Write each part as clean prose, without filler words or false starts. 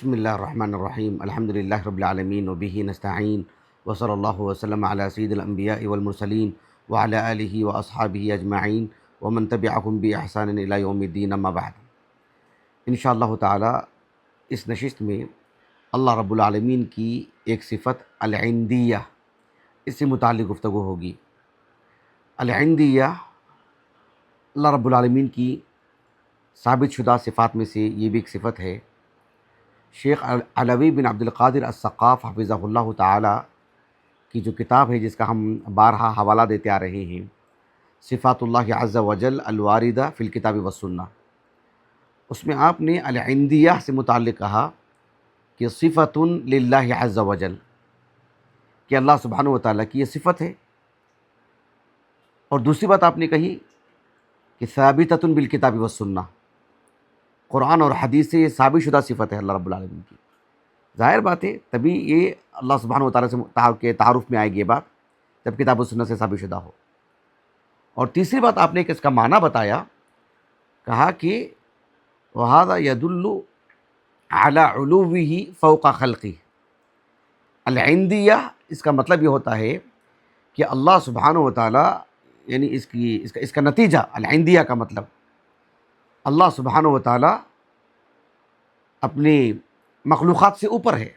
بسم اللہ الرحمن الرحیم الحمد للہ رب العالمین وبہ نستعین وصلی اللہ وسلم علی سید الانبیاء والمرسلین وعلی آلہ واصحابہ اجمعین ومن تبعہم بإحسان الی یوم الدین اما بعد۔ انشاءاللہ تعالی اس نشست میں اللہ رب العالمین کی ایک صفت العندیہ، اس سے متعلق گفتگو ہوگی۔ العندیہ اللہ رب العالمین کی ثابت شدہ صفات میں سے یہ بھی ایک صفت ہے۔ شیخ علوی بن عبد القادر الثقاف حفظہ اللہ تعالی کی جو کتاب ہے، جس کا ہم بارہا حوالہ دیتے آ رہے ہیں، صفات اللہ عز وجل الواردہ فی الکتاب والسنہ، اس میں آپ نے العندیہ سے متعلق کہا کہ صفت للہ عز وجل، کہ اللہ سبحانہ و تعالیٰ کی یہ صفت ہے۔ اور دوسری بات آپ نے کہی کہ ثابتۃ بالکتاب والسنہ، قرآن اور حدیث سے یہ ثابت شدہ صفت ہے اللہ رب العالمین کی۔ ظاہر بات ہے، تبھی یہ اللہ سبحانہ و تعالیٰ سے تعارف میں آئے گی یہ بات، جب کتاب و سنت سے ثابت شدہ ہو۔ اور تیسری بات آپ نے کہ اس کا معنی بتایا، کہا کہ وَهَذَا يَدُلُّ عَلَى عُلُوِّهِ فَوْقَ خَلْقِهِ۔ العندیہ اس کا مطلب یہ ہوتا ہے کہ اللہ سبحانہ و تعالیٰ، یعنی اس کا نتیجہ، العندیہ کا مطلب اللہ سبحانہ و تعالیٰ اپنی مخلوقات سے اوپر ہے۔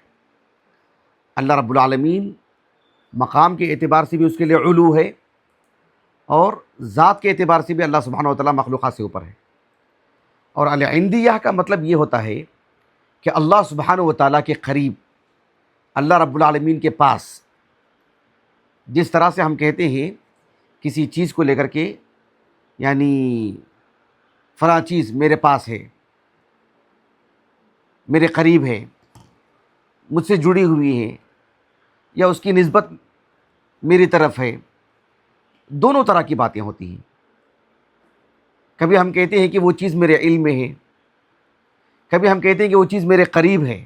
اللہ رب العالمین مقام کے اعتبار سے بھی اس کے لیے علو ہے، اور ذات کے اعتبار سے بھی اللہ سبحانہ و تعالیٰ مخلوقات سے اوپر ہے۔ اور العندیہ کا مطلب یہ ہوتا ہے کہ اللہ سبحانہ و تعالیٰ کے قریب، اللہ رب العالمین کے پاس، جس طرح سے ہم کہتے ہیں کسی چیز کو لے کر کے، یعنی فلاں چیز میرے پاس ہے، میرے قریب ہے، مجھ سے جڑی ہوئی ہے، یا اس کی نسبت میری طرف ہے، دونوں طرح کی باتیں ہوتی ہیں۔ کبھی ہم کہتے ہیں کہ وہ چیز میرے علم میں ہے، کبھی ہم کہتے ہیں کہ وہ چیز میرے قریب ہے۔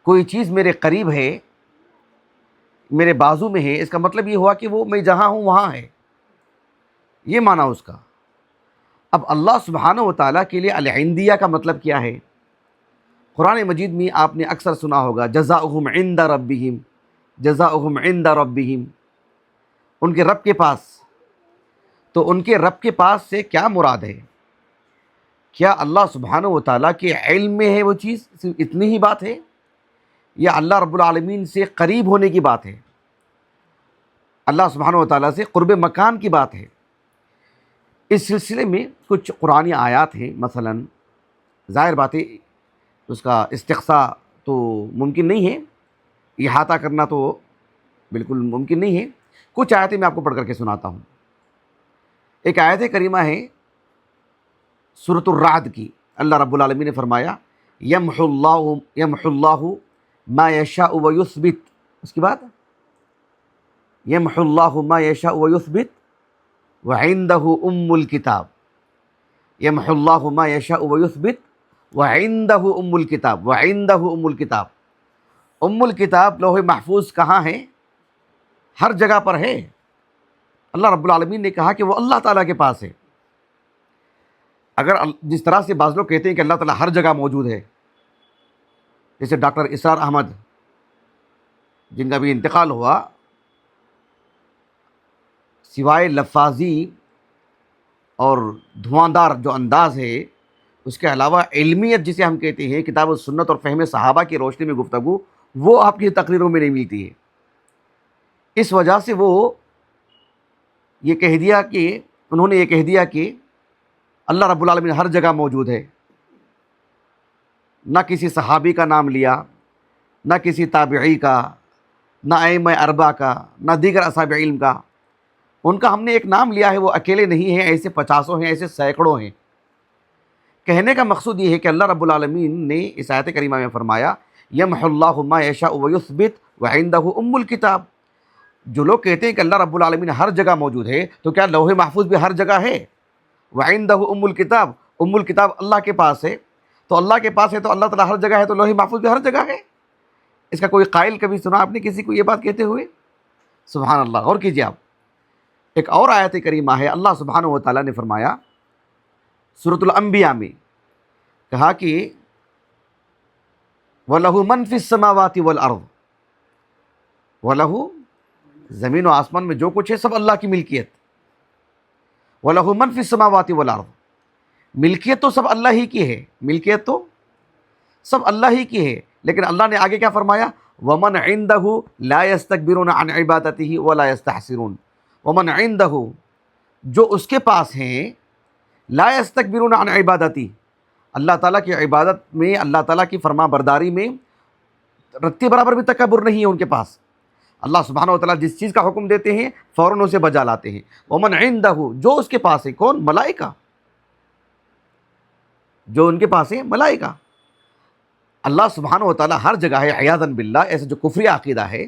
کوئی چیز میرے قریب ہے، میرے بازو میں ہے، اس کا مطلب یہ ہوا کہ وہ میں جہاں ہوں وہاں ہے، یہ معنی اس کا۔ اب اللہ سبحانہ و تعالیٰ کے لیے العندیہ کا مطلب کیا ہے؟ قرآن مجید میں آپ نے اکثر سنا ہوگا جزاؤہم عند ربہم، جزاؤہم عند ربہم، ان کے رب کے پاس۔ تو ان کے رب کے پاس سے کیا مراد ہے؟ کیا اللہ سبحانہ و تعالیٰ کے علم میں ہے وہ چیز، صرف اتنی ہی بات ہے، یا اللہ رب العالمین سے قریب ہونے کی بات ہے، اللہ سبحانہ و تعالیٰ سے قرب مکان کی بات ہے؟ اس سلسلے میں کچھ قرآنی آیات ہیں، مثلا ظاہر بات ہے اس کا استقصاء تو ممکن نہیں ہے، احاطہ کرنا تو بالکل ممکن نہیں ہے۔ کچھ آیتیں میں آپ کو پڑھ کر کے سناتا ہوں۔ ایک آیت کریمہ ہے سورۃ الرعد کی، اللہ رب العالمین نے فرمایا یمحو اللہ ما یشاء ویثبت، اس کے بعد یمحو اللہ ما یشاء ویثبت وعندہ ام الکتاب، یمحو اللہ ما یشاء ویثبت وعندہ ام الکتاب، وعندہ ام الکتاب۔ ام الکتاب لوح محفوظ کہاں ہے؟ ہر جگہ پر ہے۔ اللہ رب العالمین نے کہا کہ وہ اللہ تعالیٰ کے پاس ہے۔ اگر جس طرح سے بعض لوگ کہتے ہیں کہ اللہ تعالیٰ ہر جگہ موجود ہے، جیسے ڈاکٹر اسرار احمد جن کا بھی انتقال ہوا، سوائے لفاظی اور دھواندار جو انداز ہے، اس کے علاوہ علمیت جسے ہم کہتے ہیں، کتاب و سنت اور فہم صحابہ کی روشنی میں گفتگو، وہ آپ کی تقریروں میں نہیں ملتی ہے۔ اس وجہ سے وہ یہ کہہ دیا کہ انہوں نے یہ کہہ دیا کہ اللہ رب العالمین ہر جگہ موجود ہے، نہ کسی صحابی کا نام لیا، نہ کسی تابعی کا، نہ ائمہ اربعہ کا، نہ دیگر اصحاب علم کا۔ ان کا ہم نے ایک نام لیا ہے، وہ اکیلے نہیں ہیں، ایسے پچاسوں ہیں، ایسے سینکڑوں ہیں۔ کہنے کا مقصود یہ ہے کہ اللہ رب العالمین نے اس آیت کریمہ میں فرمایا یمحو اللہ ما یشاء ویثبت وعندہ ام الکتاب۔ جو لوگ کہتے ہیں کہ اللہ رب العالمین ہر جگہ موجود ہے، تو کیا لوح محفوظ بھی ہر جگہ ہے؟ وعندہ ام الکتاب، ام الکتاب اللہ کے پاس ہے، تو اللہ کے پاس ہے تو اللہ تعالیٰ ہر جگہ ہے، تو لوح محفوظ بھی ہر جگہ ہے۔ اس کا کوئی قائل کبھی سنا آپ نے کسی کو یہ بات کہتے ہوئے؟ سبحان اللہ۔ غور کیجیے آپ، ایک اور آیت کریمہ ہے، اللہ سبحانہ و تعالیٰ نے فرمایا سورۃ الانبیاء میں، کہا کہ وَلَهُ مَنْ فِي السَّمَاوَاتِ وَالْأَرْضِ، وَلَهُ زمین و آسمان میں جو کچھ ہے سب اللہ کی ملکیت. وَلَهُ مَنْ فِي السَّمَاوَاتِ وَالْأَرْضِ، ملکیت تو سب اللہ ہی کی ہے، ملکیت تو سب اللہ ہی کی ہے. لیکن اللہ نے آگے کیا فرمایا؟ وَمَنْ عِنْدَهُ لَا يَسْتَكْبِرُونَ عَنْ عِبَادَتِهِ وَلَا يَسْتَحْسِرُونَ. وَمَنْ عِنْدَهُ، جو اس کے پاس ہیں، لا يستكبرون عن عبادتی، اللہ تعالیٰ کی عبادت میں، اللہ تعالیٰ کی فرما برداری میں رتی برابر بھی تکبر نہیں ہے ان کے پاس. اللہ سبحانہ و تعالیٰ جس چیز کا حکم دیتے ہیں فوراً اسے بجا لاتے ہیں. ومن عندہ، جو اس کے پاس ہے، کون؟ ملائکہ، جو ان کے پاس ہے ملائکہ. اللہ سبحانہ و تعالیٰ ہر جگہ ہے عیاذا باللہ. ایسے جو کفری عقیدہ ہے،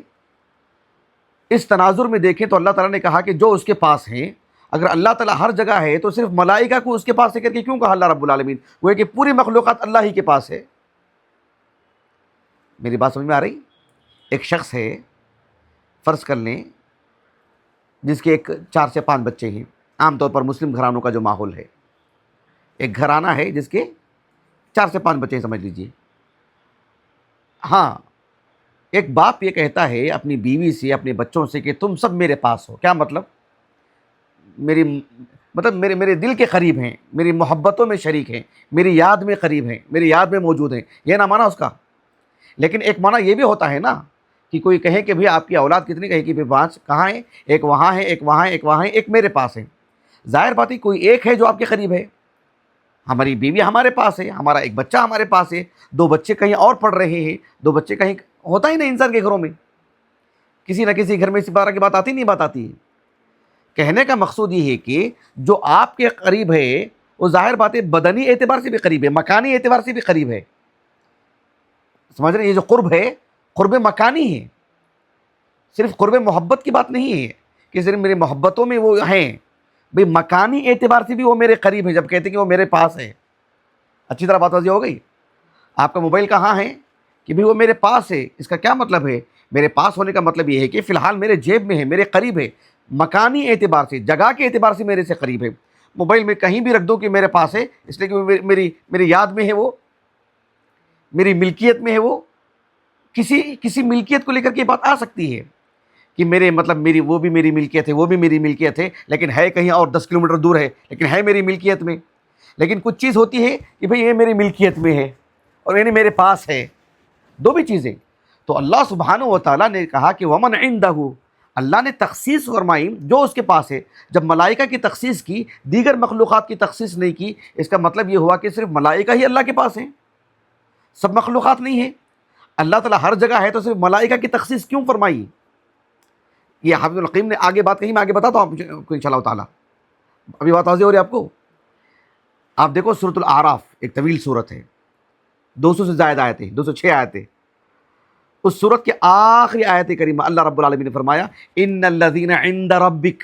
اس تناظر میں دیکھیں تو اللہ تعالیٰ نے کہا کہ جو اس کے پاس ہیں، اگر اللہ تعالیٰ ہر جگہ ہے تو صرف ملائکہ کو اس کے پاس سے کر کے کیوں کہا اللہ رب العالمین؟ وہ ہے کہ پوری مخلوقات اللہ ہی کے پاس ہے. میری بات سمجھ میں آ رہی؟ ایک شخص ہے، فرض کر لیں، جس کے 4 سے 5 بچے ہیں. عام طور پر مسلم گھرانوں کا جو ماحول ہے، ایک گھرانہ ہے جس کے 4 سے 5 بچے ہیں، سمجھ لیجئے. ہاں، ایک باپ یہ کہتا ہے اپنی بیوی سے، اپنے بچوں سے کہ تم سب میرے پاس ہو. کیا مطلب؟ میرے دل کے قریب ہیں، میری محبتوں میں شریک ہیں، میری یاد میں قریب ہیں، میری یاد میں موجود ہیں. یہ نہ مانا اس کا. لیکن ایک معنی یہ بھی ہوتا ہے نا کہ کوئی کہے کہ بھئی آپ کی اولاد کتنی؟ کہے کہ 5. کہاں ہیں؟ ایک وہاں ہے، ایک وہاں ہے، ایک وہاں ہے، ایک میرے پاس ہے. ظاہر بات ہے کوئی ایک ہے جو آپ کے قریب ہے. ہماری بیوی ہمارے پاس ہے، ہمارا ایک بچہ ہمارے پاس ہے، 2 بچے کہیں اور پڑھ رہے ہیں، 2 بچے کہیں. ہوتا ہی نہیں انسان کے گھروں میں، کسی نہ کسی گھر میں اس بارہ کی بات آتی نہیں، بات آتی ہے. کہنے کا مقصود یہ ہے کہ جو آپ کے قریب ہے وہ ظاہر بات ہے بدنی اعتبار سے بھی قریب ہے، مکانی اعتبار سے بھی قریب ہے. سمجھ رہے ہیں؟ یہ جو قرب ہے، قرب مکانی ہے، صرف قرب محبت کی بات نہیں ہے کہ صرف میری محبتوں میں وہ ہیں. بھئی مکانی اعتبار سے بھی وہ میرے قریب ہے. جب کہتے ہیں کہ وہ میرے پاس ہے، اچھی طرح بات واضح ہو گئی. آپ کا موبائل کہاں ہے؟ کہ بھئی وہ میرے پاس ہے. اس کا کیا مطلب ہے؟ میرے پاس ہونے کا مطلب یہ ہے کہ فی الحال میرے جیب میں ہے، میرے قریب ہے. مکانی اعتبار سے، جگہ کے اعتبار سے میرے سے قریب ہے. موبائل میں کہیں بھی رکھ دو کہ میرے پاس ہے، اس لیے کہ میری یاد میں ہے، وہ میری ملکیت میں ہے. وہ کسی ملکیت کو لے کر کے بات آ سکتی ہے کہ میرے وہ بھی میری ملکیت ہے، وہ بھی میری ملکیت ہے، لیکن ہے کہیں اور 10 کلومیٹر دور ہے، لیکن ہے میری ملکیت میں. لیکن کچھ چیز ہوتی ہے کہ بھئی یہ میری ملکیت میں ہے اور یعنی میرے پاس ہے، 2 بھی چیزیں. تو اللہ سبحانہ و تعالیٰ نے کہا کہ ومن عندہ، اللہ نے تخصیص فرمائی جو اس کے پاس ہے. جب ملائکہ کی تخصیص کی، دیگر مخلوقات کی تخصیص نہیں کی، اس کا مطلب یہ ہوا کہ صرف ملائکہ ہی اللہ کے پاس ہیں، سب مخلوقات نہیں ہیں. اللہ تعالیٰ ہر جگہ ہے تو صرف ملائکہ کی تخصیص کیوں فرمائی؟ یہ حافظ القیم نے آگے بات کہی، میں آگے بتاتا ہوں آپ کو انشاءاللہ تعالیٰ. ابھی بات واضح ہو رہی ہے آپ کو؟ آپ دیکھو سورۃ الاعراف، ایک طویل سورت ہے، 200 سے زائد آیتیں، 206 آیتیں. اس سورت کے آخری آیت کریمہ اللہ رب العالمین نے فرمایا ان الذین عند ربک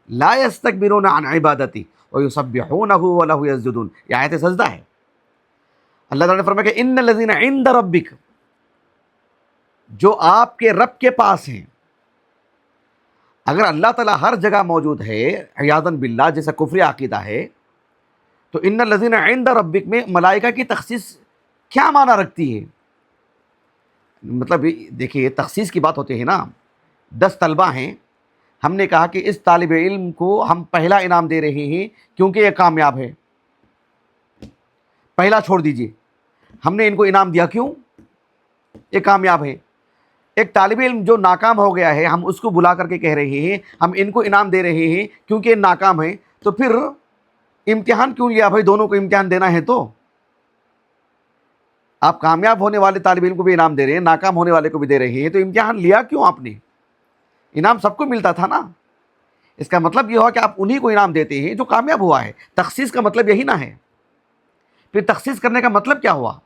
لا یستکبرون عن عبادتی ویسبحونہ ولہ یسجدون. یہ آیت سجدہ ہے. اللہ تعالیٰ نے فرمایا کہ ان الذین عند ربک، جو آپ کے رب کے پاس ہیں. اگر اللہ تعالیٰ ہر جگہ موجود ہے عیاذا باللہ، جیسا کفری عقیدہ ہے، تو ان الذین عند ربک میں ملائکہ کی تخصیص کیا معنی رکھتی ہے؟ مطلب دیکھیے تخصیص کی بات ہوتی ہے نا. 10 طلبہ ہیں، ہم نے کہا کہ اس طالب علم کو ہم پہلا انعام دے رہے ہیں کیونکہ یہ کامیاب ہے، پہلا چھوڑ دیجئے. ہم نے ان کو انعام دیا کیوں؟ یہ کامیاب ہے. ایک طالب علم جو ناکام ہو گیا ہے، ہم اس کو بلا کر کے کہہ رہے ہیں ہم ان کو انعام دے رہے ہیں کیونکہ یہ ناکام ہے. تو پھر امتحان کیوں لیا بھائی؟ دونوں کو امتحان دینا ہے تو آپ کامیاب ہونے والے طالب علم کو بھی انعام دے رہے ہیں، ناکام ہونے والے کو بھی دے رہے ہیں، تو امتحان لیا کیوں آپ نے؟ انعام سب کو ملتا تھا نا. اس کا مطلب یہ ہوا کہ آپ انہی کو انعام دیتے ہیں جو کامیاب ہوا ہے. تخصیص کا مطلب یہی نہ ہے. پھر تخصیص کرنے کا مطلب کیا ہوا؟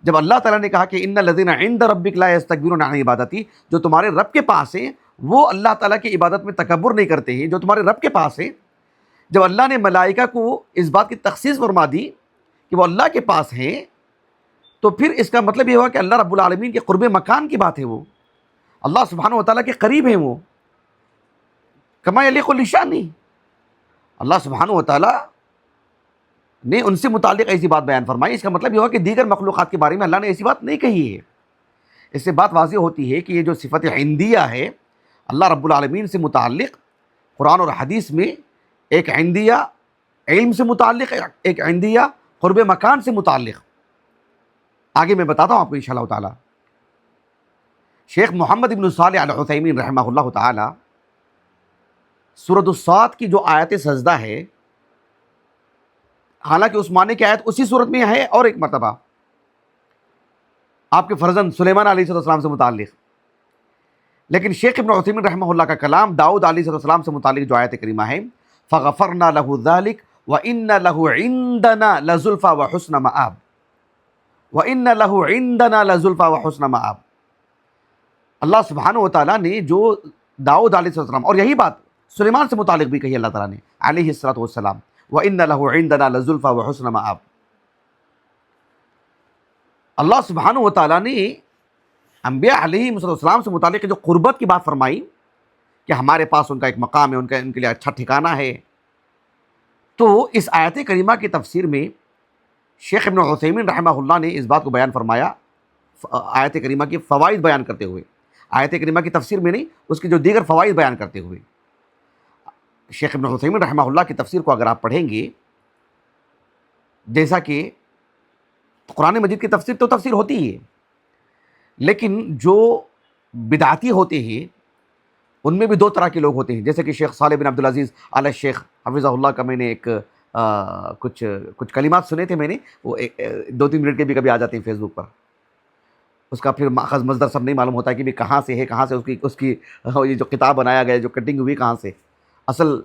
جب اللہ تعالیٰ نے کہا کہ ان الذین عند ربک لا یستکبرون عن عبادتی، جو تمہارے رب کے پاس ہیں وہ اللہ تعالیٰ کی عبادت میں تکبر نہیں کرتے ہیں، جو تمہارے رب کے پاس ہیں. جب اللہ نے ملائکہ کو اس بات کی تخصیص فرما دی کہ وہ اللہ کے پاس ہیں، تو پھر اس کا مطلب یہ ہوا کہ اللہ رب العالمین کے قرب مکان کی بات ہے. وہ اللہ سبحانہ و تعالیٰ کے قریب ہیں، وہ کما یلیق لشانی. اللہ سبحانہ و تعالیٰ نے ان سے متعلق ایسی بات بیان فرمائی، اس کا مطلب یہ ہوا کہ دیگر مخلوقات کے بارے میں اللہ نے ایسی بات نہیں کہی ہے۔ اس سے بات واضح ہوتی ہے کہ یہ جو صفت عندیہ ہے اللہ رب العالمین سے متعلق، قرآن اور حدیث میں ایک عندیہ علم سے متعلق، ایک عندیہ قرب مکان سے متعلق، آگے میں بتاتا ہوں آپ کو انشاءاللہ تعالی۔ شیخ محمد بن صالح العثیمین رحمہ اللہ تعالی سورۃ الصاد کی جو آیت سجدہ ہے، حالانکہ اس معنی کی آیت اسی صورت میں ہے اور ایک مرتبہ آپ کے فرزند سلیمان علیہ السلام سے متعلق، لیکن شیخ ابن عثیمین رحمہ اللہ کا کلام داؤد علیہ السلام سے متعلق جو آیت کریمہ ہے، فغفرنا له ذلك وَإِنَّ لَهُ عِندَنَا لَزُلْفَى وَحُسْنَ مَآب، وَإِنَّ لَهُ عِندَنَا لَزُلْفَى وَحُسْنَ مَآب۔ اللہ سبحانہ وتعالیٰ نے جو داؤد علیہ السلام، اور یہی بات سلیمان سے متعلق بھی کہی اللہ تعالیٰ نے علیہ السلام، وَإِنَّ لَهُ عِندَنَا لَزُلْفَى وَحُسْنَ مَآب۔ اللہ سبحانہ وتعالیٰ نے انبیاء علیہ السلام سے متعلق جو قربت کی بات فرمائی کہ ہمارے پاس ان کا ایک مقام ہے، ان کے لیے اچھا ٹھکانہ ہے، تو اس آیت کریمہ کی تفسیر میں شیخ ابن عثیمین رحمہ اللہ نے اس بات کو بیان فرمایا، آیت کریمہ کی فوائد بیان کرتے ہوئے، آیت کریمہ کی تفسیر میں نہیں، اس کی جو دیگر فوائد بیان کرتے ہوئے۔ شیخ ابن عثیمین رحمہ اللہ کی تفسیر کو اگر آپ پڑھیں گے، جیسا کہ قرآن مجید کی تفسیر تو تفسیر ہوتی ہی ہے، لیکن جو بدعتی ہوتے ہیں ان میں بھی دو طرح کے لوگ ہوتے ہیں، جیسے کہ شیخ صالح بن عبدالعزیز آل الشیخ حفظہ اللہ کا میں نے ایک کچھ کلمات سنے تھے، میں نے وہ 2-3 منٹ کے بھی کبھی آ جاتے ہیں فیس بک پر، اس کا پھر ماخذ مصدر سب نہیں معلوم ہوتا ہے کہ بھی کہاں سے ہے، کہاں سے اس کی یہ جو کتاب بنایا گیا، جو کٹنگ ہوئی کہاں سے، اصل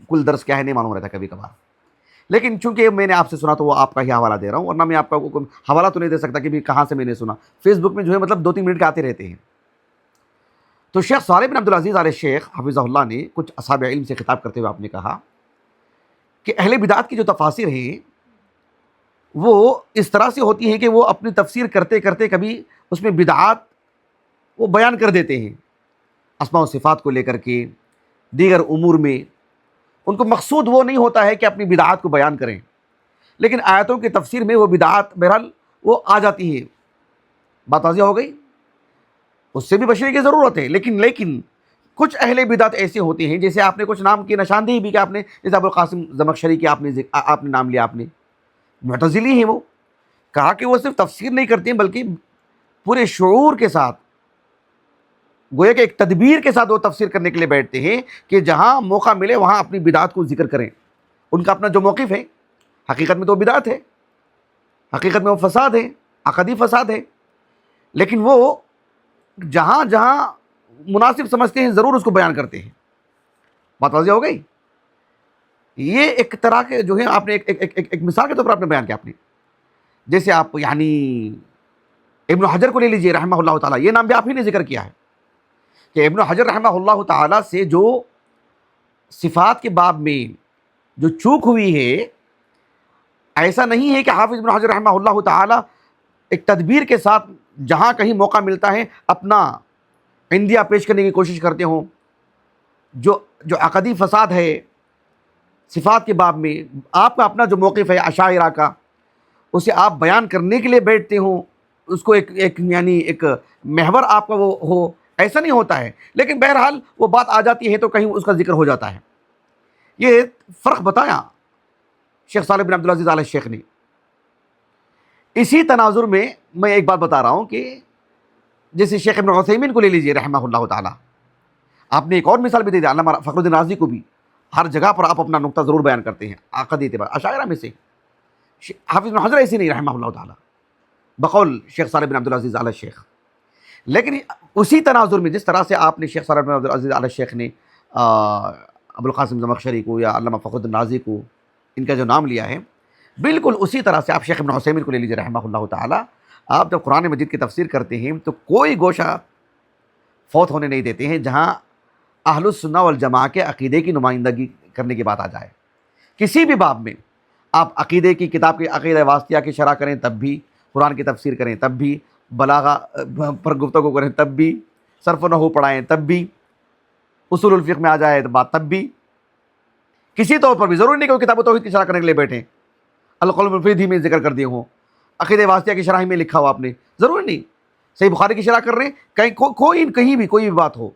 کل درس کیا ہے نہیں معلوم رہتا کبھی کبھار۔ لیکن چونکہ میں نے آپ سے سنا تو وہ آپ کا ہی حوالہ دے رہا ہوں، ورنہ میں آپ کا حوالہ تو نہیں دے سکتا کہ بھی کہاں سے میں نے سنا، فیس بک میں جو ہے مطلب 2-3 منٹ کے آتے رہتے ہیں۔ تو شیخ صالح بن عبدالعزیز آل الشیخ حفظہ اللہ نے کچھ اصحاب علم سے خطاب کرتے ہوئے آپ نے کہا کہ اہل بدعت کی جو تفاسیر ہیں وہ اس طرح سے ہوتی ہیں کہ وہ اپنی تفسیر کرتے کرتے کبھی اس میں بدعات وہ بیان کر دیتے ہیں، اسماء و صفات کو لے کر کے، دیگر امور میں ان کو مقصود وہ نہیں ہوتا ہے کہ اپنی بدعات کو بیان کریں، لیکن آیتوں کی تفسیر میں وہ بدعات بہرحال وہ آ جاتی ہیں۔ بات واضح ہو گئی؟ اس سے بھی بچنے کی ضرورت ہے، لیکن کچھ اہل بدعت ایسے ہوتے ہیں، جیسے آپ نے کچھ نام کی نشاندہی بھی کہ آپ نے جیسے ابوالقاسم زمخشری کی آپ نے نام لیا، آپ نے معتزلی ہیں، وہ کہا کہ وہ صرف تفسیر نہیں کرتے ہیں بلکہ پورے شعور کے ساتھ، گویا کہ ایک تدبیر کے ساتھ وہ تفسیر کرنے کے لیے بیٹھتے ہیں کہ جہاں موقع ملے وہاں اپنی بدعت کو ذکر کریں۔ ان کا اپنا جو موقف ہے، حقیقت میں تو بدعت ہے، حقیقت میں وہ فساد ہے، عقدی فساد ہے، لیکن وہ جہاں جہاں مناسب سمجھتے ہیں ضرور اس کو بیان کرتے ہیں۔ بات واضح ہو گئی؟ یہ ایک طرح کے جو ہے آپ نے ایک مثال کے طور پر آپ نے بیان کیا، آپ نے جیسے آپ یعنی ابن حجر کو لے لیجئے رحمہ اللہ تعالیٰ، یہ نام بھی آپ ہی نے ذکر کیا ہے کہ ابن حجر رحمہ اللہ تعالیٰ سے جو صفات کے باب میں جو چوک ہوئی ہے، ایسا نہیں ہے کہ حافظ ابن حجر رحمہ اللہ تعالیٰ ایک تدبیر کے ساتھ جہاں کہیں موقع ملتا ہے اپنا عندیہ پیش کرنے کی کوشش کرتے ہوں، جو عقدی فساد ہے صفات کے باب میں آپ کا اپنا جو موقف ہے اشاعرہ کا، اسے آپ بیان کرنے کے لیے بیٹھتے ہوں، اس کو ایک محور آپ کا وہ ہو، ایسا نہیں ہوتا ہے، لیکن بہرحال وہ بات آ جاتی ہے تو کہیں اس کا ذکر ہو جاتا ہے۔ یہ فرق بتایا شیخ صالح بن عبدالعزیز آل الشیخ نے۔ اسی تناظر میں ایک بات بتا رہا ہوں کہ جیسے شیخ ابن عثیمین کو لے لیجئے رحمہ اللہ تعالیٰ، آپ نے ایک اور مثال بھی دے دیا، علامہ فخر الدین رازی کو بھی، ہر جگہ پر آپ اپنا نقطہ ضرور بیان کرتے ہیں عقدی اعتبار، اشاعرہ میں سے حافظ ابن حجر ایسے نہیں رحمہ اللہ تعالیٰ بقول شیخ صالح بن عبدالعزیز آل الشیخ۔ لیکن اسی تناظر میں جس طرح سے آپ نے شیخ صالح بن عبدالعزیز آل الشیخ نے ابوالقاسم زمخشری کو یا علامہ فخر الدین رازی کو ان کا جو نام لیا ہے، بالکل اسی طرح سے آپ شیخ ابن عثیمین کو لے لیجیے رحمہ اللہ تعالیٰ۔ آپ جب قرآن مجید کی تفسیر کرتے ہیں تو کوئی گوشہ فوت ہونے نہیں دیتے ہیں جہاں اہل السنہ والجماعہ کے عقیدے کی نمائندگی کرنے کی بات آ جائے۔ کسی بھی باب میں آپ عقیدے کی کتاب کی عقیدہ واسطیہ کی شرح کریں تب بھی، قرآن کی تفسیر کریں تب بھی، بلاغہ پر گفتگو کریں تب بھی، صرف و نحو پڑھائیں تب بھی، اصول الفقہ میں آ جائے بات تب بھی، کسی طور پر بھی ضروری نہیں کہ وہ کتاب و توحید کی شرح کرنے کے لیے بیٹھیں، القول المفید ہی میں ذکر کر دیے ہوں، عقیدہ واسطیہ کی شرح میں لکھا ہوا آپ نے، ضروری نہیں صحیح بخاری کی شرح کر رہے ہیں، کہیں بھی بات ہو،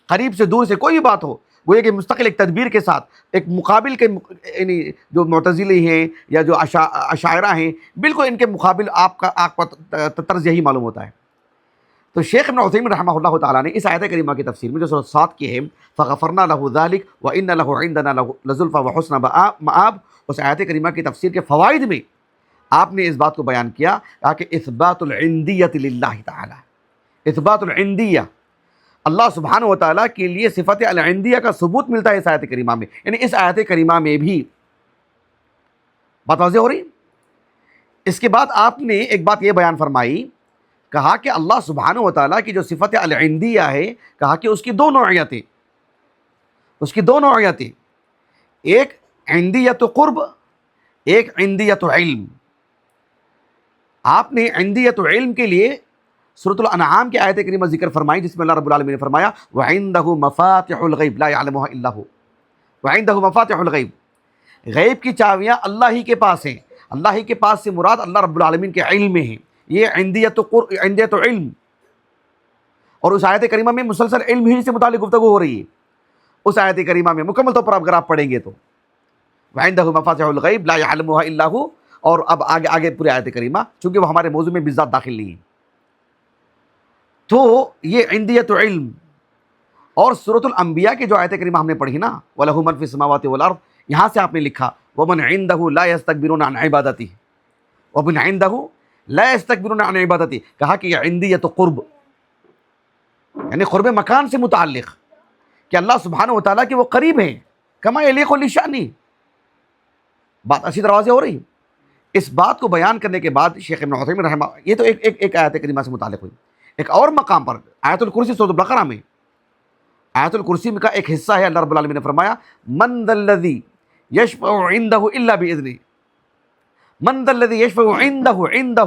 قریب سے دور سے کوئی بھی بات ہو، گویا کہ مستقل ایک تدبیر کے ساتھ ایک مقابل کے، یعنی جو معتزلی ہیں یا جو اشاعرہ ہیں، بالکل ان کے مقابل آپ کا طرز یہی معلوم ہوتا ہے۔ تو شیخ ابن عثیمین رحمہ اللہ تعالیٰ نے اس آیت کریمہ کی تفسیر میں جو سورۃ صاد کی ہے فغفرنا لہ ذلک وان لہ عندنا لزلفی وحسن مآب، اس آیت کریمہ کی تفسیر کے فوائد میں آپ نے اس بات کو بیان کیا کہ اثبات العندیت للہ تعالی، اثبات العندیہ، اللہ سبحانہ و تعالیٰ کے لیے صفت العندیہ کا ثبوت ملتا ہے اس آیت کریمہ میں، یعنی اس آیت کریمہ میں بھی بات واضح ہو رہی۔ اس کے بعد آپ نے ایک بات یہ بیان فرمائی، کہا کہ اللہ سبحانہ و تعالیٰ کی جو صفت العندیہ ہے، کہا کہ اس کی دو نوعیتیں، اس کی دو نوعیتیں، ایک عندیت قرب، ایک عندیت علم۔ آپ نے عندیت علم کے لیے سورۃ الانعام کی آیت کریمہ ذکر فرمائی، جس میں اللہ رب العالمین نے فرمایا وَعِندَهُ مَفَاتِحُ الْغَيْبِ لَا يَعْلَمُهَا إِلَّا هُوَ، وَعِندَهُ مَفَاتِحُ الْغَيْبِ، غیب کی چابیاں اللہ ہی کے پاس ہیں، اللہ ہی کے پاس سے مراد اللہ رب العالمین کے علم میں ہیں، یہ عندیت علم۔ اور اس آیت کریمہ میں مسلسل علم ہی سے متعلق گفتگو ہو رہی ہے، اس آیت کریمہ میں مکمل طور پر اگر آپ پڑھیں گے تو وَعِندَهُ مَفَاتِحُ الْغَيْبِ لَا يَعْلَمُهَا إِلَّا هُوَ، اور اب آگے پوری آیت کریمہ چونکہ وہ ہمارے موضوع میں بالذات داخل نہیں ہے، تو یہ عندیت علم۔ اور سورۃ الانبیاء کی جو آیت کریمہ ہم نے پڑھی نا وَلَهُ مَن فِي السَّمَاوَاتِ وَالْأَرْضِ، یہاں سے آپ نے لکھا وَمَنْ عِندَهُ لَا يَسْتَكْبِرُونَ عَنْ عِبَادَتِهِ، وَمَنْ عِندَهُ لَا يَسْتَكْبِرُونَ عَنْ عِبَادَتِهِ، کہا کہ یہ عندیت قرب، یعنی قرب مکان سے متعلق کہ اللہ سبحانہ و تعالیٰ کے وہ قریب ہیں، کما یلیق لشأنہ۔ بات اچھی طرح واضح ہو رہی۔ اس بات کو بیان کرنے کے بعد شیخ ابن عثیمین رحمہ، یہ تو ایک آیت کریمہ سے متعلق ہوئی، ایک اور مقام پر آیت الکرسی سورۃ البقرہ میں، آیت الکرسی کا ایک حصہ ہے، اللہ رب العالمین نے فرمایا من ذا الذی یشفع عندہ الا باذنہ، من ذا الذی یشفع عندہ،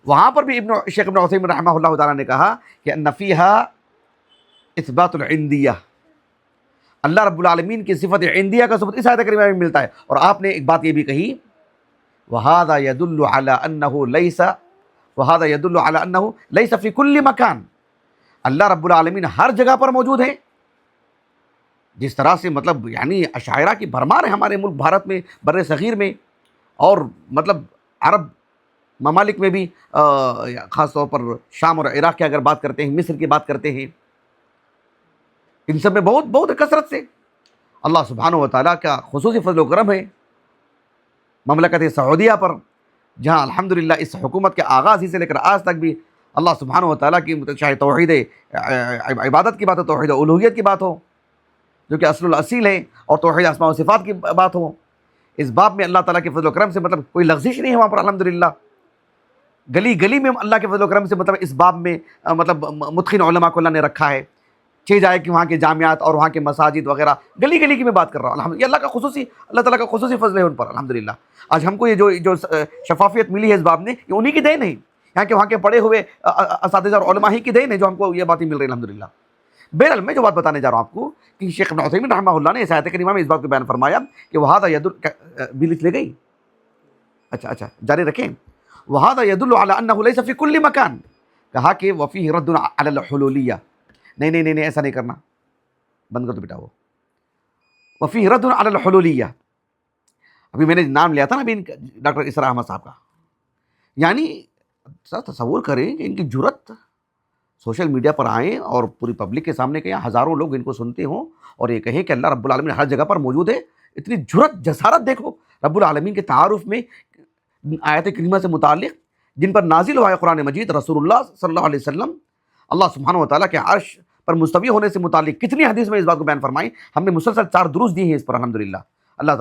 وہاں پر بھی شیخ ابن عثیمین رحمہ اللہ تعالیٰ نے کہا کہ ان فیہا اثبات العندیہ، اللہ رب العالمین کی صفت عندیہ کا ثبوت اس آیت کریمہ میں ملتا ہے۔ اور آپ نے ایک بات یہ بھی کہی وَهَذَا يَدُلُّ عَلَىٰ أَنَّهُ لَيْسَ فِي كُلِّ مَكَانٍ، اللہ رب العالمین ہر جگہ پر موجود ہے، جس طرح سے مطلب یعنی اشاعرہ کی بھرمار ہے ہمارے ملک بھارت میں، بر صغیر میں، اور مطلب عرب ممالک میں بھی، خاص طور پر شام اور عراق کی اگر بات کرتے ہیں، مصر کی بات کرتے ہیں، ان سب میں بہت کثرت سے اللہ سبحانہ و تعالیٰ کا خصوصی فضل و کرم ہے۔ مملکت سعودیہ پر، جہاں الحمدللہ اس حکومت کے آغاز ہی سے لے کر آج تک بھی اللہ سبحانہ و تعالیٰ کی چاہے توحید عبادت کی بات ہو، توحید الوہیت کی بات ہو جو کہ اصل الاصیل ہے، اور توحید اسماء و صفات کی بات ہو، اس باب میں اللہ تعالیٰ کے فضل و کرم سے مطلب کوئی لغزش نہیں ہے وہاں پر الحمدللہ۔ گلی گلی میں اللہ کے فضل و کرم سے مطلب اس باب میں مطلب متقن علماء کو اللہ نے رکھا ہے، چھ جائے کہ وہاں کے جامعات اور وہاں کے مساجد وغیرہ، گلی گلی کی میں بات کر رہا ہوں الحمدللہ، یہ اللہ تعالیٰ کا خصوصی فضل ہے ان پر الحمدللہ۔ آج ہم کو یہ جو شفافیت ملی ہے اس باب میں، یہ انہی کی دین ہے، یہاں کے وہاں کے پڑھے ہوئے اساتذہ اور علماء ہی کی دین ہے جو ہم کو یہ باتیں مل رہی ہیں الحمدللہ۔ بہرحال میں جو بات بتانے جا رہا ہوں آپ کو کہ شیخ ابن عثیمین رحمہ اللہ نے اس آیت کریمہ میں اس بات کو بیان فرمایا کہ وَهَذَا يَدُلُّ، بھی لکھ لے گئی، اچھا جاری رکھیں، وَهَذَا يَدُلُّ عَلَىٰ أَنَّهُ لَيْسَ فِي كُلِّ مَكَانٍ، کہا کہ وَفِيهِ رَدٌّ عَلَى الْحُلُولِيَّةِ، نہیں ایسا نہیں کرنا، بند کر دو بیٹا، وہ وَفِيهِ رَدٌّ عَلَى الْحُلُولِيَّةِ، ابھی میں نے نام لیا تھا نا ابھی ڈاکٹر اسرا احمد صاحب کا، یعنی تصور کریں کہ ان کی جرت سوشل میڈیا پر آئیں اور پوری پبلک کے سامنے کہ ہزاروں لوگ ان کو سنتے ہوں اور یہ کہیں کہ اللہ رب العالمین ہر جگہ پر موجود ہے، اتنی جرت جسارت دیکھو رب العالمین کے تعارف میں آیت کریمہ سے متعلق جن پر نازل ہوا ہے قرآن مجید، رسول اللہ صلی اللہ علیہ وسلم اللہ سبحانہ و تعالیٰ کے عرش پر مستوی ہونے سے متعلق کتنی حدیث میں اس بات کو بیان فرمائی، ہم نے مسلسل 4 دروس دیے ہیں اس پر الحمدللہ، اللہ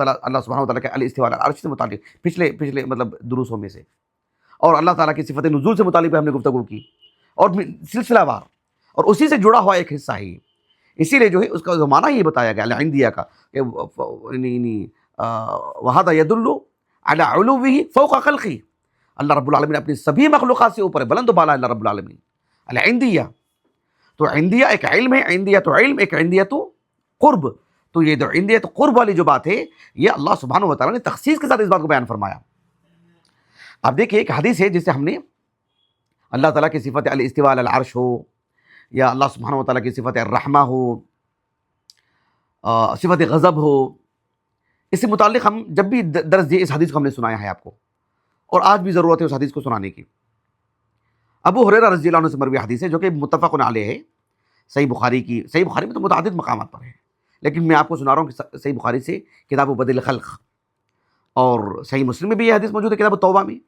سبحانہ و تعالیٰ کے الاستواء علی العرش سے متعلق پچھلے مطلب دروسوں میں سے، اور اللہ تعالیٰ کی صفت نزول سے متعلق بھی ہم نے گفتگو کی، اور سلسلہ وار، اور اسی سے جڑا ہوا ایک حصہ ہے، اسی لیے جو ہے اس کا معنی یہ بتایا گیا العندیہ کا کہ وَهَذَا يَدُلُّ عَلَىٰ عُلُوِّهِ فَوْقَ خَلْقِهِ، اللہ رب العالمین اپنی سبھی مخلوقات سے اوپر ہے، بلند و بالا ہے اللہ رب العالمین، العندیہ۔ تو عندیہ ایک علم ہے، عندیہ تو علم، ایک عندیہ تو قرب، تو یہ جو عندیت قرب والی جو بات ہے یہ اللہ سبحانہ و تعالیٰ نے تخصیص کے ساتھ اس بات کو بیان فرمایا. اب دیکھیے ایک حدیث ہے جسے ہم نے اللہ تعالیٰ کی صفت الاستواء علی العرش ہو یا اللہ سبحانہ و تعالیٰ کی صفت الرحمہ ہو، صفت غضب ہو، اس سے متعلق ہم جب بھی درس دیے اس حدیث کو ہم نے سنایا ہے آپ کو، اور آج بھی ضرورت ہے اس حدیث کو سنانے کی. ابو ہریرہ رضی اللہ عنہ سے مروی حدیث ہے جو کہ متفق علیہ ہے، صحیح بخاری کی. صحیح بخاری میں تو متعدد مقامات پر ہے، لیکن میں آپ کو سنا رہا ہوں کہ صحیح بخاری سے کتاب بدء الخلق، اور صحیح مسلم میں بھی یہ حدیث موجود ہے کتاب التوبہ میں.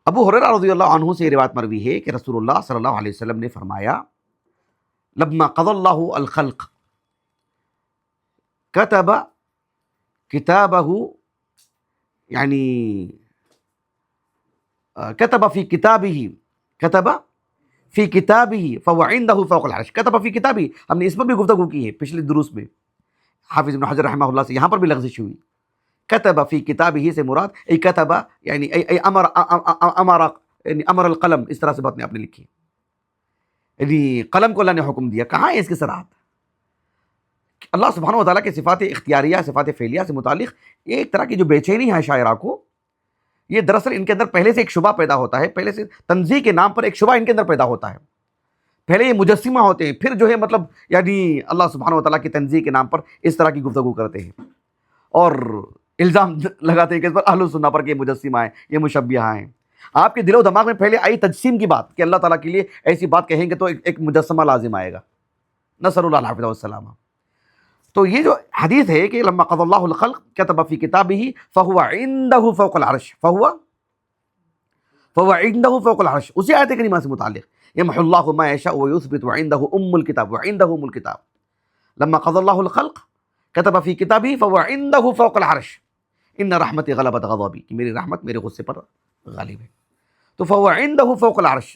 ابو ہریرہ رضی اللہ عنہ سے یہ روایت مروی ہے کہ رسول اللہ صلی اللہ علیہ وسلم نے فرمایا لما قضى الله الخلق كتب كتابه، یعنی كتب في كتابه فهو عنده فوق العرش. كتب في كتابه ہم نے اس پر بھی گفتگو کی ہے پچھلے دروس میں، حافظ ابن حجر رحمہ اللہ سے یہاں پر بھی لغزش ہوئی. كتب في كتابه سے مراد ای کتب یعنی ای امر القلم، اس طرح سے بات نے آپ نے لکھی، یعنی قلم کو اللہ نے حکم دیا. کہاں ہے اس کی صراحت؟ اللہ سبحانہ و تعالیٰ کے صفات اختیاریہ صفات فعلیہ سے متعلق ایک طرح کی جو بے چینی ہے شاعرہ کو، یہ دراصل ان کے اندر پہلے سے ایک شبہ پیدا ہوتا ہے، پہلے سے تنزیہ کے نام پر ایک شبہ ان کے اندر پیدا ہوتا ہے. پہلے یہ مجسمہ ہوتے ہیں، پھر جو ہے مطلب یعنی اللہ سبحانہ و تعالیٰ کی تنزیہ کے نام پر اس طرح کی گفتگو کرتے ہیں اور الزام لگاتے ہیں کہ اس پر اہل السنہ پر کہ یہ مجسمہ ہیں، یہ مشبیہ ہیں. آپ کے دل و دماغ میں پہلے آئی تجسیم کی بات کہ اللہ تعالیٰ کے لیے ایسی بات کہیں گے تو ایک مجسمہ لازم آئے گا، نسأل اللہ العافیہ والسلامہ. تو یہ جو حدیث ہے کہ لما قضى الله الخلق كتب في كتابه فهو عنده فوق العرش، فهو عنده فوق العرش، اسی آیت کریمہ سے متعلق يمحو الله ما يشاء ويثبت وعنده الكتاب وعنده الكتاب. لما قضى الله الخلق كتب في كتابه فهو عنده فوق العرش ان رحمتي غلبت غضبي، کہ میری رحمت میرے غصے پر غالب ہے. تو فهو عنده فوق العرش،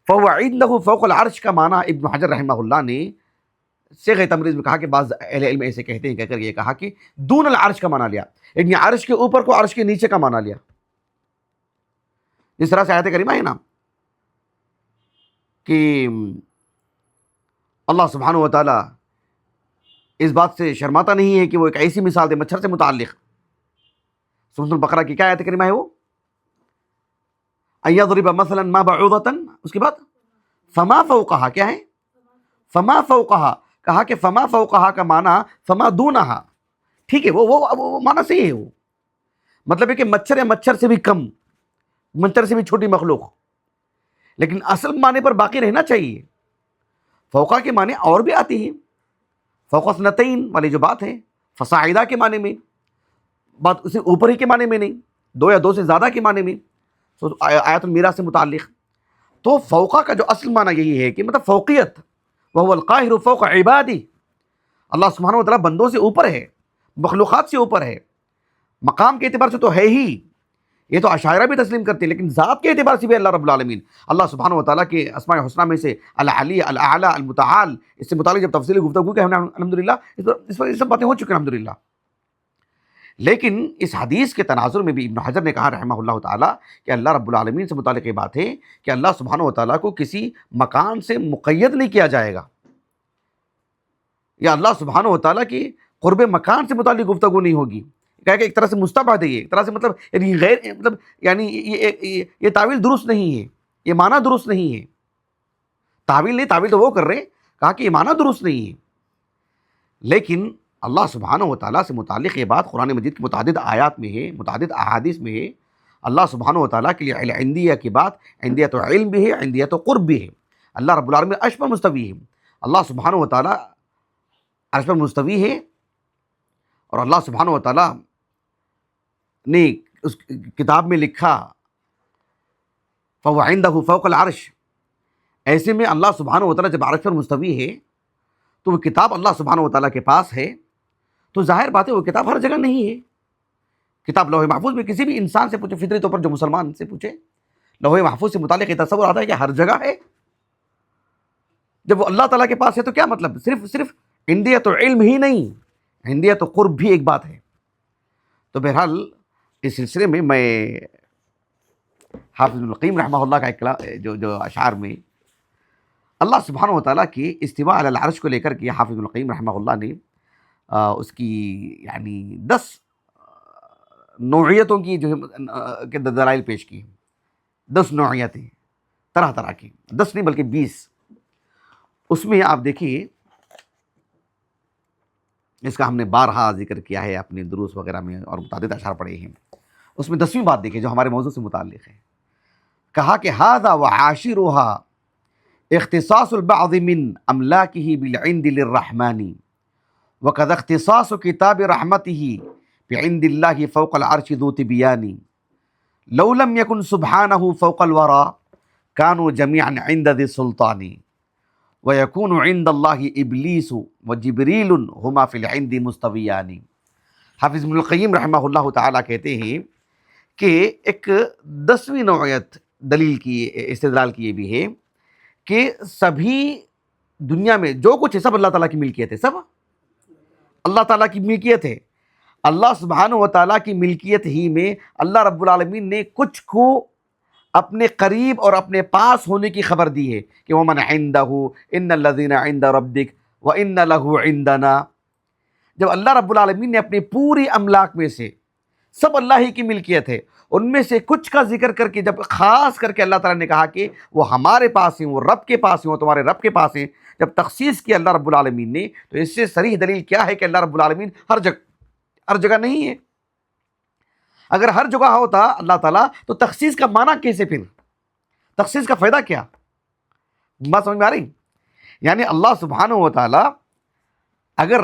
فهو عنده فوق العرش کا معنی ابن حجر رحمہ اللہ نے صیغہ تمریز میں کہا کہ بعض اہل علم ایسے کہتے ہیں، کہہ کر یہ کہا کہ دون العرش کا معنی لیا، یعنی عرش کے اوپر کو عرش کے نیچے کا معنی لیا. جس طرح سے آیت کریمہ ہے نا کہ اللہ سبحانہ و تعالیٰ اس بات سے شرماتا نہیں ہے کہ وہ ایک ایسی مثال دے مچھر سے متعلق. سورۃ البقرہ کی کیا آیت کریمہ ہے وہ؟ ان یضرب مثلا ما بعوضۃ، اس کے بعد فما فوقہا، کیا ہے؟ فما فوقہا. کہا کہ فما فوقہا کا معنی فما دونہا، ٹھیک ہے، وہ معنی صحیح ہے. وہ مطلب ہے کہ مچھر یا مچھر سے بھی کم، مچھر سے بھی چھوٹی مخلوق، لیکن اصل معنی پر باقی رہنا چاہیے. فوقہ کے معنی اور بھی آتی ہیں، فوق اثنتین والی جو بات ہے فصاعدہ کے معنی میں، بات اسے اوپر ہی کے معنی میں نہیں، دو یا دو سے زیادہ کے معنی میں، آیت المیراث سے متعلق. تو فوقہ کا جو اصل معنی یہی ہے کہ مطلب فوقیت، وَهُوَ الْقَاهِرُ فَوْقَ عِبَادِهِ، اللہ سبحانہ وتعالیٰ بندوں سے اوپر ہے، مخلوقات سے اوپر ہے. مقام کے اعتبار سے تو ہے ہی، یہ تو اشاعرہ بھی تسلیم کرتے ہیں، لیکن ذات کے اعتبار سے بھی اللہ رب العالمین، اللہ سبحانہ وتعالیٰ کے اسماء الحسنہ میں سے العلی، الاعلی، المتعال، اس سے متعلق جب تفصیلی گفتگو کی ہم نے الحمدللہ اس پر یہ سب باتیں ہو چکی ہیں الحمدللہ. لیکن اس حدیث کے تناظر میں بھی ابن حجر نے کہا رحمہ اللہ تعالیٰ کہ اللہ رب العالمین سے متعلق یہ بات ہے کہ اللہ سبحانہ وتعالیٰ کو کسی مکان سے مقید نہیں کیا جائے گا، یا اللہ سبحانہ وتعالیٰ کی قرب مکان سے متعلق گفتگو نہیں ہوگی. کہ ایک طرح سے مستبعد ہے، یہ ایک طرح سے مطلب یعنی غیر مطلب یعنی یہ تعویل درست نہیں ہے، یہ معنی درست نہیں ہے. تعویل نہیں، تعویل تو وہ کر رہے، کہا کہ یہ معنی درست نہیں ہے. لیکن اللہ سبحانہ وتعالیٰ سے متعلق یہ بات قرآن مجید کی متعدد آیات میں ہے، متعدد احادیث میں ہے. اللہ سبحانہ وتعالیٰ کے لیے عندیہ کی بات، عندیت علم بھی ہے، عندیت قرب بھی ہے. اللہ رب العالمین عرش پر مستوی ہے، اللہ سبحانہ وتعالیٰ عرش پر مستوی ہے، اور اللہ سبحانہ وتعالیٰ نے اس کتاب میں لکھا فَهُوَ عِندَهُ فَوْقَ الْعَرْشِ. ایسے میں اللہ سبحانہ وتعالیٰ جب عرش پر مستوی ہے تو وہ کتاب اللہ سبحانہ وتعالیٰ کے پاس ہے، تو ظاہر بات ہے وہ کتاب ہر جگہ نہیں ہے. کتاب لوح محفوظ میں کسی بھی انسان سے پوچھے، فطری طور پر جو مسلمان سے پوچھے، لوح محفوظ سے متعلق یہ تصور آتا ہے کہ ہر جگہ ہے. جب وہ اللہ تعالیٰ کے پاس ہے تو کیا مطلب؟ صرف عندیت علم ہی نہیں، عندیت قرب بھی ایک بات ہے. تو بہرحال اس سلسلے میں حافظ ابن القیم رحمہ اللہ کا ایک جو اشعار میں اللہ سبحانہ وتعالیٰ کی استواء علی العرش کو لے کر کے حافظ ابن القیم رحمہ اللہ نے اس کی یعنی 10 نوعیتوں کی جو ہے کہ دلائل پیش کی، 10 نوعیتیں طرح طرح کی، 10 نہیں بلکہ 20۔ اس میں آپ دیکھیے، اس کا ہم نے بارہا ذکر کیا ہے اپنے دروس وغیرہ میں اور متعدد اشعار پڑھے ہیں۔ اس میں 10ویں بات دیکھیں جو ہمارے موضوع سے متعلق ہے، کہا کہ ھذا وعاشرها اختصاص البعض من املاکه بالعند للرحمن وقد اختصاص کتاب رحمته بعند الله فوق العرش ذو تبیان لو لم يكن سبحانه فوق الورى كانوا جميعا عند ذي السلطان وَيَكُونُ عِنْدَ اللَّهِ إِبْلِيسُ وَجِبْرِيلٌ هُمَا فِي الْعِنْدِ مُسْتَوِيَانِ۔ حافظ ابن القیم رحمہ اللہ تعالیٰ کہتے ہیں کہ ایک 10ویں نوعیت دلیل کی استدلال کی یہ بھی ہے کہ سبھی دنیا میں جو کچھ ہے سب اللہ تعالیٰ کی ملکیت ہے، سب اللہ تعالیٰ کی ملکیت ہے۔ اللہ سبحانہ و تعالیٰ کی ملکیت ہی میں اللہ رب العالمین نے کچھ کو اپنے قریب اور اپنے پاس ہونے کی خبر دی ہے کہ وَمَنْ عِنْدَهُ إِنَّ الَّذِينَ عِنْدَ رَبِّكَ وَإِنَّ لَهُ عِنْدَنَا۔ جب اللہ رب العالمین نے اپنی پوری املاک میں سے، سب اللہ ہی کی ملکیت ہے، ان میں سے کچھ کا ذکر کر کے جب خاص کر کے اللہ تعالیٰ نے کہا کہ وہ ہمارے پاس ہیں، وہ رب کے پاس ہیں، وہ تمہارے رب کے پاس ہیں، جب تخصیص کی اللہ رب العالمین نے، تو اس سے صریح دلیل کیا ہے کہ اللہ رب العالمین ہر جگہ نہیں ہے۔ اگر ہر جگہ ہوتا اللہ تعالیٰ تو تخصیص کا معنی کیسے، پھر تخصیص کا فائدہ کیا؟ بات سمجھ میں آ رہی؟ یعنی اللہ سبحانہ و تعالیٰ اگر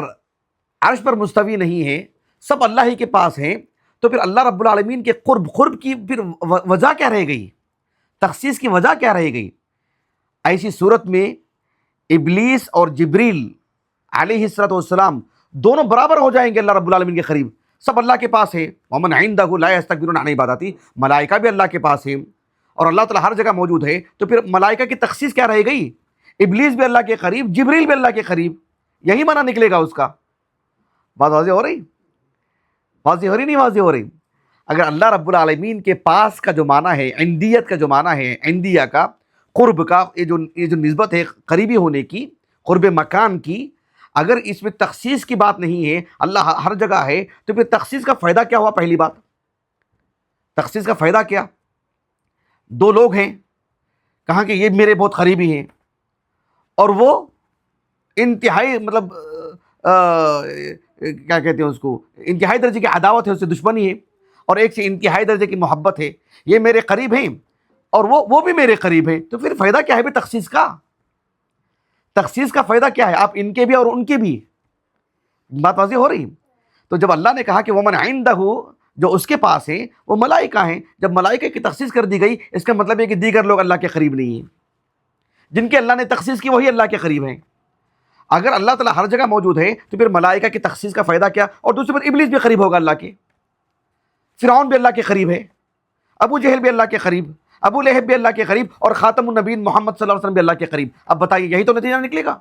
عرش پر مستوی نہیں ہے، سب اللہ ہی کے پاس ہیں، تو پھر اللہ رب العالمین کے قرب کی پھر وجہ کیا رہ گئی؟ تخصیص کی وجہ کیا رہ گئی؟ ایسی صورت میں ابلیس اور جبریل علیہ السلام دونوں برابر ہو جائیں گے اللہ رب العالمین کے قریب، سب اللہ کے پاس ہے۔ وَمَنْ عِنْدَهُ لَا يَسْتَكْبِرُونَ عَنْ عِبَادَتِهِ، ملائکہ بھی اللہ کے پاس ہیں اور اللہ تعالیٰ ہر جگہ موجود ہے، تو پھر ملائکہ کی تخصیص کیا رہ گئی؟ ابلیس بھی اللہ کے قریب، جبریل بھی اللہ کے قریب، یہی معنی نکلے گا اس کا۔ بات واضح ہو رہی؟ واضح ہو رہی نہیں واضح ہو رہی؟ اگر اللہ رب العالمین کے پاس کا جو معنی ہے، عندیت کا جو معنی ہے، عندیہ کا، قرب کا، یہ جو نسبت ہے قریبی ہونے کی، قرب مکان کی، اگر اس میں تخصیص کی بات نہیں ہے، اللہ ہر جگہ ہے، تو پھر تخصیص کا فائدہ کیا ہوا؟ پہلی بات، تخصیص کا فائدہ کیا؟ دو لوگ ہیں، کہاں کہ یہ میرے بہت قریبی ہیں، اور وہ انتہائی مطلب کیا کہتے ہیں اس کو، انتہائی درجے کی عداوت ہے، اس سے دشمنی ہے، اور ایک سے انتہائی درجے کی محبت ہے، یہ میرے قریب ہیں اور وہ بھی میرے قریب ہیں، تو پھر فائدہ کیا ہے بھی تخصیص کا؟ تخصیص کا فائدہ کیا ہے؟ آپ ان کے بھی اور ان کے بھی، بات واضح ہو رہی؟ تو جب اللہ نے کہا کہ وَمَنْ عِنْدَهُ، جو اس کے پاس ہیں وہ ملائکہ ہیں، جب ملائکہ کی تخصیص کر دی گئی، اس کا مطلب ہے کہ دیگر لوگ اللہ کے قریب نہیں ہیں، جن کے اللہ نے تخصیص کی وہی اللہ کے قریب ہیں۔ اگر اللہ تعالیٰ ہر جگہ موجود ہے تو پھر ملائکہ کی تخصیص کا فائدہ کیا؟ اور دوسری بات، ابلیس بھی قریب ہوگا اللہ کے، فرعون بھی اللہ کے قریب ہے، ابو جہل بھی اللہ کے قریب، ابو لہب بھی اللہ کے قریب، اور خاتم النبیین محمد صلی اللہ علیہ وسلم بھی اللہ کے قریب۔ اب بتائیے یہی تو نتیجہ نکلے گا؟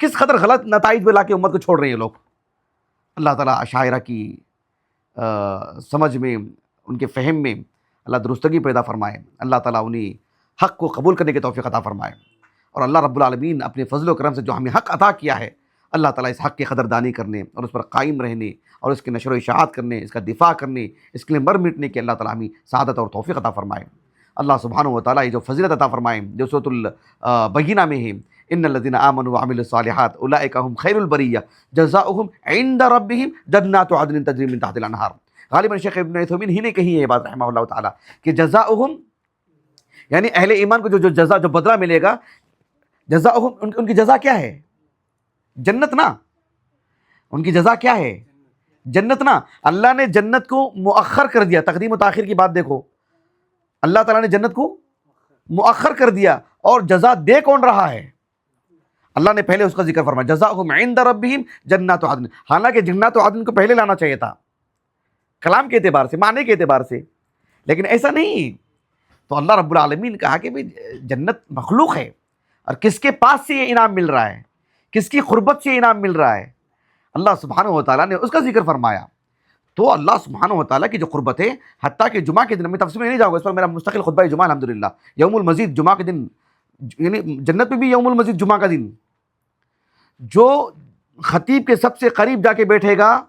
کس قدر غلط نتائج میں لا کے امت کو چھوڑ رہے ہیں لوگ۔ اللہ تعالیٰ عشائرہ کی سمجھ میں، ان کے فہم میں اللہ درستگی پیدا فرمائے، اللہ تعالیٰ انہیں حق کو قبول کرنے کی توفیق عطا فرمائے، اور اللہ رب العالمین اپنے فضل و کرم سے جو ہمیں حق عطا کیا ہے، اللہ تعالیٰ اس حق کی قدردانی کرنے اور اس پر قائم رہنے اور اس کی نشر و اشاعت کرنے، اس کا دفاع کرنے، اس کے لیے مر مٹنے کے اللہ تعالیٰ ہمیں سعادت اور توفیق عطا فرمائے۔ اللہ سبحانہ و تعالیٰ یہ جو فضیلت عطا فرمائے جو سورۃ البینہ میں ہے، ان الذین آمنوا وعملوا الصالحات اولئک هم خیر البریہ جزاؤہم عند ربہم جنات عدن تجری من تحتها الانہار۔ غالباً شیخ ابن عثیمین ہی نے کہی ہے یہ بات رحمہ اللہ تعالیٰ کہ جزاؤہم، یعنی اہل ایمان کو جو جزا، جو بدلہ ملے گا، جزاؤہم، ان کی جزا کیا ہے؟ جنت نا، ان کی جزا کیا ہے؟ جنت نا۔ اللہ نے جنت کو مؤخر کر دیا، تقدیم و تاخیر کی بات دیکھو، اللہ تعالیٰ نے جنت کو مؤخر کر دیا، اور جزا دے کون رہا ہے؟ اللہ نے پہلے اس کا ذکر فرمایا، جزاؤہم عند ربہم جنات عدن، حالانکہ جنات عدن کو پہلے لانا چاہیے تھا کلام کے اعتبار سے، معنی کے اعتبار سے، لیکن ایسا نہیں۔ تو اللہ رب العالمین کہا کہ جنت مخلوق ہے، اور کس کے پاس سے یہ انعام مل رہا ہے، کس کی قربت سے یہ انعام مل رہا ہے، اللہ سبحانہ و تعالیٰ نے اس کا ذکر فرمایا۔ تو اللہ سبحانہ و تعالیٰ کی جو قربت ہے، حتیٰ کہ جمعہ کے دن، میں تفصیل میں نہیں جاؤں گا، اس پر میرا مستقل خطبہ جمعہ الحمدللہ، یوم المزید جمعہ کے دن، یعنی جنت میں بھی یوم المزید جمعہ کا دن، جو خطیب کے سب سے قریب جا کے بیٹھے گا،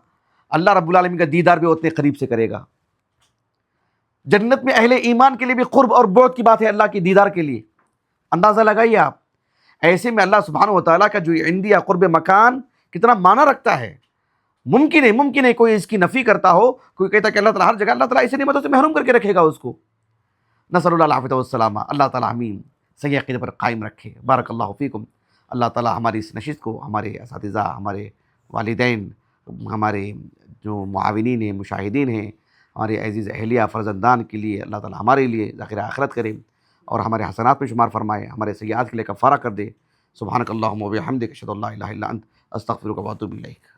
اللہ رب العالمین کا دیدار بھی اتنے قریب سے کرے گا۔ جنت میں اہل ایمان کے لیے بھی قرب اور بعد کی بات ہے اللہ کی دیدار کے لیے، اندازہ لگائیے آپ۔ ایسے میں اللہ سبحانہ و تعالیٰ کا جو عندی یا قرب مکان کتنا معنی رکھتا ہے۔ ممکن ہے کوئی اس کی نفی کرتا ہو، کوئی کہتا کہ اللہ تعالیٰ ہر جگہ، اللہ تعالیٰ ایسی نعمتوں سے محروم کر کے رکھے گا اس کو۔ نسأل اللہ العافیۃ والسلامہ، اللہ تعالیٰ امین صحیح عقیدے پر قائم رکھے۔ بارک اللہ فیکم۔ اللہ تعالیٰ ہماری اس نشست کو، ہمارے اساتذہ، ہمارے والدین، ہمارے جو معاونین ہیں، مشاہدین ہیں، ہمارے عزیز اہلیہ فرزندان کے لیے اللہ تعالیٰ ہمارے لیے ذخیرہ آخرت کرے اور ہمارے حسنات میں شمار فرمائے، ہمارے سیئات کے لیے کفارہ کر دے۔ سبحانک اللہم و بحمدک، اشہد ان لا الہ الا انت، استغفرک و اتوب الیک۔